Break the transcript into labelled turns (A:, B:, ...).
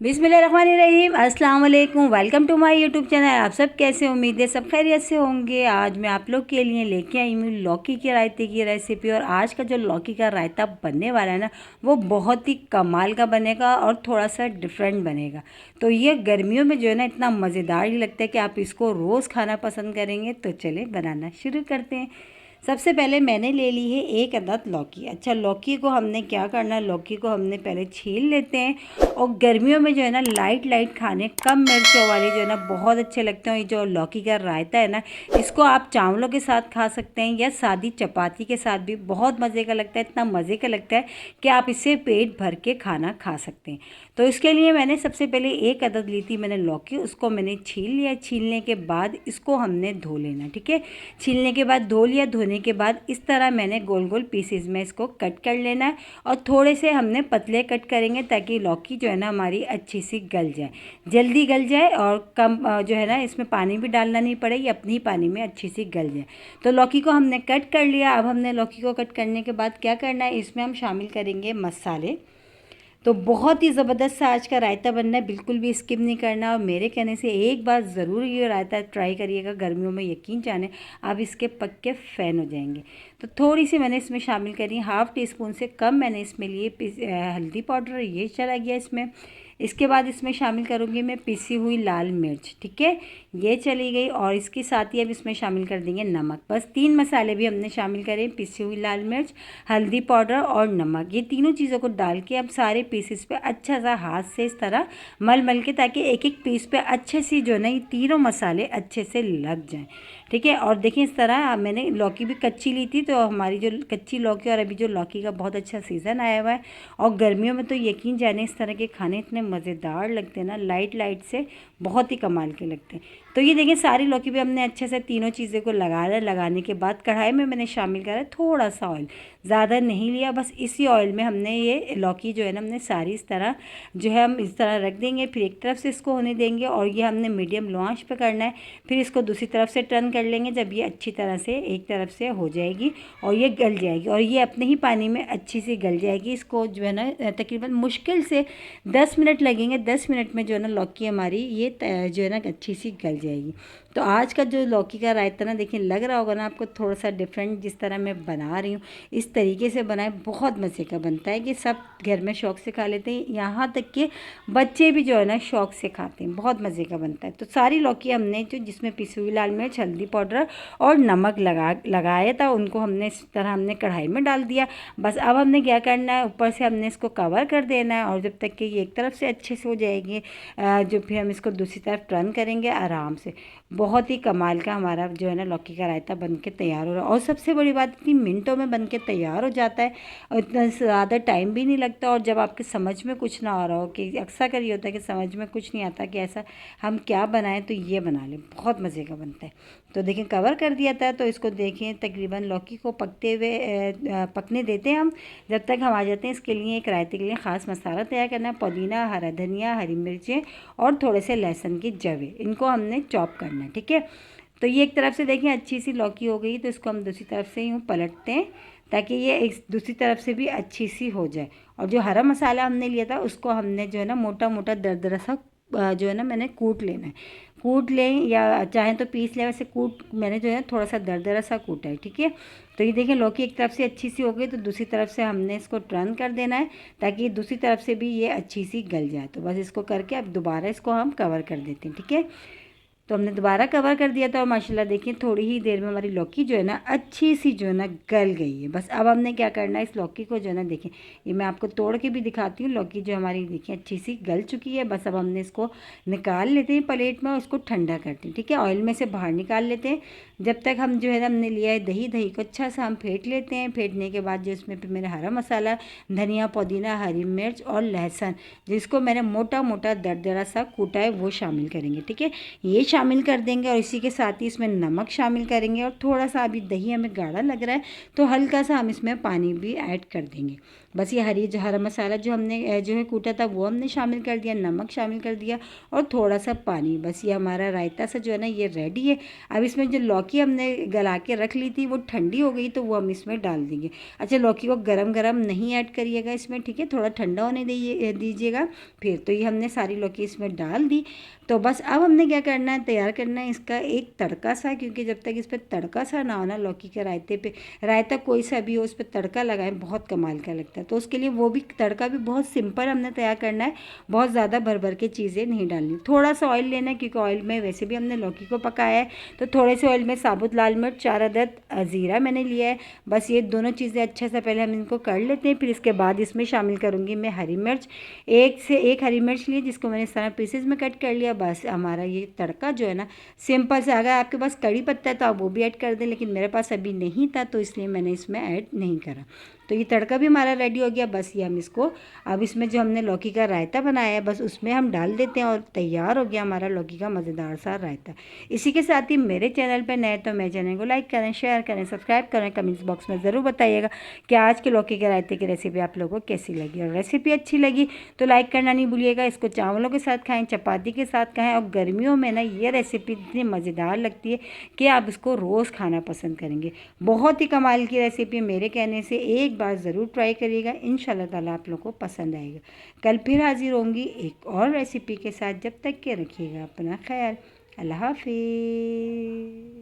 A: बिस्मिल्लाहिर्रहमानिर्रहीम, अस्सलाम वालेकुम। Welcome to my YouTube channel. आप सब कैसे, उम्मीद है सब खैरियत से होंगे। आज मैं आप लोग के लिए लेके आई हूँ लौकी के रायते की रेसिपी। और आज का जो लौकी का रायता बनने वाला है ना, वो बहुत ही कमाल का बनेगा और थोड़ा सा डिफरेंट बनेगा। तो ये गर्मियों में जो है ना, इतना मज़ेदार ही लगता है कि आप इसको रोज़ खाना पसंद करेंगे। तो चले बनाना शुरू करते हैं। सबसे पहले मैंने ले ली है एक अदद लौकी। अच्छा, लौकी को हमने क्या करना है, लौकी को हमने पहले छील लेते हैं। और गर्मियों में जो है ना, लाइट लाइट खाने कम मिर्चों वाले जो है ना बहुत अच्छे लगते हैं। ये जो लौकी का रायता है ना, इसको आप चावलों के साथ खा सकते हैं या सादी चपाती के साथ भी बहुत मज़े का लगता है। इतना मज़े का लगता है कि आप इससे पेट भर के खाना खा सकते हैं। तो इसके लिए मैंने सबसे पहले एक अदद ली थी मैंने लौकी, उसको मैंने छील लिया। छीलने के बाद इसको हमने धो लेना, ठीक है। छीलने के बाद धो लिया। धोने के बाद इस तरह मैंने गोल गोल पीसेस में इसको कट कर लेना है। और थोड़े से हमने पतले कट करेंगे ताकि लौकी जो है ना हमारी अच्छी सी गल जाए, जल्दी गल जाए। और कम जो है ना, इसमें पानी भी डालना नहीं पड़े, ये अपनी ही पानी में अच्छी सी गल जाए। तो लौकी को हमने कट कर लिया। अब हमने लौकी को कट करने के बाद क्या करना है, इसमें हम शामिल करेंगे मसाले। तो बहुत ही ज़बरदस्त सा आज का रायता बनना है, बिल्कुल भी स्किप नहीं करना। और मेरे कहने से एक बार ज़रूर ये रायता ट्राई करिएगा गर्मियों में, यकीन जाने आप इसके पक्के फ़ैन हो जाएंगे। तो थोड़ी सी मैंने इसमें शामिल करी, हाफ़ टी स्पून से कम मैंने इसमें लिए हल्दी पाउडर, ये चला गया इसमें। इसके बाद इसमें शामिल करूँगी मैं पिसी हुई लाल मिर्च, ठीक है, ये चली गई। और इसके साथ ही अब इसमें शामिल कर देंगे नमक। बस 3 मसाले भी हमने शामिल करें, पिसी हुई लाल मिर्च, हल्दी पाउडर और नमक। ये तीनों चीज़ों को डाल के अब सारे पीसेस पे अच्छा सा हाथ से इस तरह मल मल के, ताकि एक एक पीस पे अच्छे से जो है ना ये तीनों मसाले अच्छे से लग जाएं, ठीक है। और देखिए इस तरह मैंने लौकी भी कच्ची ली थी, तो हमारी जो कच्ची लौकी, और अभी जो लौकी का बहुत अच्छा सीज़न आया हुआ है और गर्मियों में तो यकीन जाने इस तरह के खाने इतने मज़ेदार लगते हैं ना, लाइट लाइट से बहुत ही कमाल के लगते हैं। तो ये देखिए सारी लौकी भी हमने अच्छे से तीनों चीज़ों को लगाया। लगाने के बाद कढ़ाई में मैंने शामिल करा थोड़ा सा ऑयल, ज़्यादा नहीं लिया। बस इसी ऑयल में हमने ये लौकी जो है ना, हमने सारी इस तरह जो है हम इस तरह रख देंगे। फिर एक तरफ से इसको होने देंगे और ये हमने मीडियम लो आंच पे करना है। फिर इसको दूसरी तरफ से टर्न कर लेंगे। जब ये अच्छी तरह से एक तरफ से हो जाएगी और ये गल जाएगी और ये अपने ही पानी में अच्छी सी गल जाएगी, इसको जो है ना तकरीबन मुश्किल से 10 मिनट लगेंगे। 10 मिनट में जो है ना लौकी हमारी ये जो है ना अच्छी सी गल जाएगी। तो आज का जो लौकी का रायता ना, देखिए लग रहा होगा ना आपको थोड़ा सा डिफरेंट, जिस तरह मैं बना रही हूँ इस तरीके से बनाए, बहुत मज़े का बनता है कि सब घर में शौक़ से खा लेते हैं। यहाँ तक कि बच्चे भी जो है ना शौक़ से खाते हैं, बहुत मज़े का बनता है। तो सारी लौकी हमने जो जिसमें पिसी हुई लाल मिर्च, हल्दी पाउडर और नमक लगाया था, उनको हमने इस तरह हमने कढ़ाई में डाल दिया। बस अब हमने क्या करना है, ऊपर से हमने इसको कवर कर देना है। और जब तक कि ये एक तरफ से अच्छे से हो जाएगी, जो फिर हम इसको दूसरी तरफ टर्न करेंगे आराम से। बहुत ही कमाल का हमारा जो है ना लौकी का रायता बन के तैयार हो रहा है। और सबसे बड़ी बात, इतनी मिनटों में बन के तैयार हो जाता है और इतना ज़्यादा टाइम भी नहीं लगता। और जब आपके समझ में कुछ ना आ रहा हो, कि अक्सर कर ये होता है कि समझ में कुछ नहीं आता कि ऐसा हम क्या बनाएं, तो ये बना लें, बहुत मज़े का बनता है। तो देखिए कवर कर दिया था, तो इसको देखें तकरीबन लौकी को पकते हुए पकने देते हैं हम, जब तक हम आ जाते हैं। इसके लिए एक रायते के लिए ख़ास मसाला तैयार करना है। पुदीना, हरा धनिया, हरी मिर्चें और थोड़े से लहसुन की जवे, इनको हमने चॉप करना है, ठीक है। तो ये एक तरफ से देखिए अच्छी सी लौकी हो गई, तो इसको हम दूसरी तरफ से यूँ पलटते हैं ताकि ये एक दूसरी तरफ से भी अच्छी सी हो जाए। और जो हरा मसाला हमने लिया था, उसको हमने जो है ना मोटा मोटा दरदरा सा जो है ना मैंने कूट लेना है। कूट लें या चाहें तो पीस लें, वैसे कूट मैंने जो है थोड़ा सा दरदरा सा कूटा है, ठीक है। तो ये देखिए लौकी एक तरफ से अच्छी सी हो गई, तो दूसरी तरफ से हमने इसको टर्न कर देना है ताकि दूसरी तरफ से भी ये अच्छी सी गल जाए। तो बस इसको करके अब दोबारा इसको हम कवर कर देते हैं, ठीक है। तो हमने दोबारा कवर कर दिया था और माशाल्लाह देखिए थोड़ी ही देर में हमारी लौकी जो है ना अच्छी सी जो है ना गल गई है। बस अब हमने क्या करना है, इस लौकी को जो है ना देखिए, ये मैं आपको तोड़ के भी दिखाती हूँ। लौकी जो हमारी देखिए अच्छी सी गल चुकी है। बस अब हमने इसको निकाल लेते हैं प्लेट में और इसको ठंडा करते हैं, ठीक है। ऑयल में से बाहर निकाल लेते हैं। जब तक हम जो है ना हमने लिया है दही, दही को अच्छा सा हम फेंट लेते हैं। फेंटने के बाद जो इसमें फिर मैंने हरा मसाला, धनिया, पुदीना, हरी मिर्च और लहसुन, जिसको मैंने मोटा मोटा दरदरा सा कूटा है, वो शामिल करेंगे, ठीक है। ये शामिल कर देंगे और इसी के साथ ही इसमें नमक शामिल करेंगे। और थोड़ा सा अभी दही हमें गाढ़ा लग रहा है, तो हल्का सा हम इसमें पानी भी ऐड कर देंगे। बस ये हरा मसाला जो हमने जो है कूटा था वो हमने शामिल कर दिया, नमक शामिल कर दिया और थोड़ा सा पानी। बस ये हमारा रायता सा जो है ना ये रेडी है। अब इसमें जो लौकी हमने गला के रख ली थी वो ठंडी हो गई तो वो हम इसमें डाल देंगे। अच्छा, लौकी को गरम गरम नहीं ऐड करिएगा इसमें, ठीक है, थोड़ा ठंडा होने दीजिएगा। फिर तो ये हमने सारी लौकी इसमें डाल दी। तो बस अब हमने क्या करना है, तैयार करना है इसका एक तड़का सा, क्योंकि जब तक इस पर तड़का सा ना हो ना लौकी के रायते पे, रायता कोई सा भी हो उस पर तड़का लगाएं बहुत कमाल का लगता है। तो उसके लिए वो भी तड़का भी बहुत सिंपल हमने तैयार करना है, बहुत ज़्यादा भर भर के चीज़ें नहीं डालनी। थोड़ा सा ऑयल लेना है क्योंकि ऑयल में वैसे भी हमने लौकी को पकाया है। तो थोड़े से ऑयल में साबुत लाल मिर्च, 4 अदद ज़ीरा मैंने लिया है। बस ये दोनों चीज़ें अच्छे से पहले हम इनको कर लेते हैं। फिर इसके बाद इसमें शामिल करूँगी मैं हरी मिर्च, 1 से 1 हरी मिर्च ली जिसको मैंने इस तरह पीसेज में कट कर लिया। बस हमारा ये तड़का जो है ना सिंपल से, अगर आपके पास कड़ी पत्ता है तो आप वो भी ऐड कर दें, लेकिन मेरे पास अभी नहीं था तो इसलिए मैंने इसमें ऐड नहीं करा। तो ये तड़का भी हमारा रेडी हो गया। बस ये हम इसको अब इसमें जो हमने लौकी का रायता बनाया है बस उसमें हम डाल देते हैं और तैयार हो गया हमारा लौकी का मज़ेदार सा रायता। इसी के साथ ही मेरे चैनल पर नए तो मेरे चैनल को लाइक करें, शेयर करें, सब्सक्राइब करें। कमेंट्स बॉक्स में ज़रूर बताइएगा कि आज के लौकी के रायते की रेसिपी आप लोगों को कैसी लगी, और रेसिपी अच्छी लगी तो लाइक करना नहीं भूलिएगा। इसको चावलों के साथ खाएं, चपाती के साथ खाएं, और गर्मियों में ना ये रेसिपी इतनी मज़ेदार लगती है कि आप इसको रोज़ खाना पसंद करेंगे। बहुत ही कमाल की रेसिपी, मेरे कहने से एक बार ज़रूर ट्राई करिएगा, इंशाल्लाह ताला आप लोगों को पसंद आएगा। कल फिर हाजिर होंगी एक और रेसिपी के साथ, जब तक के रखिएगा अपना ख्याल। अल्लाह हाफिज़।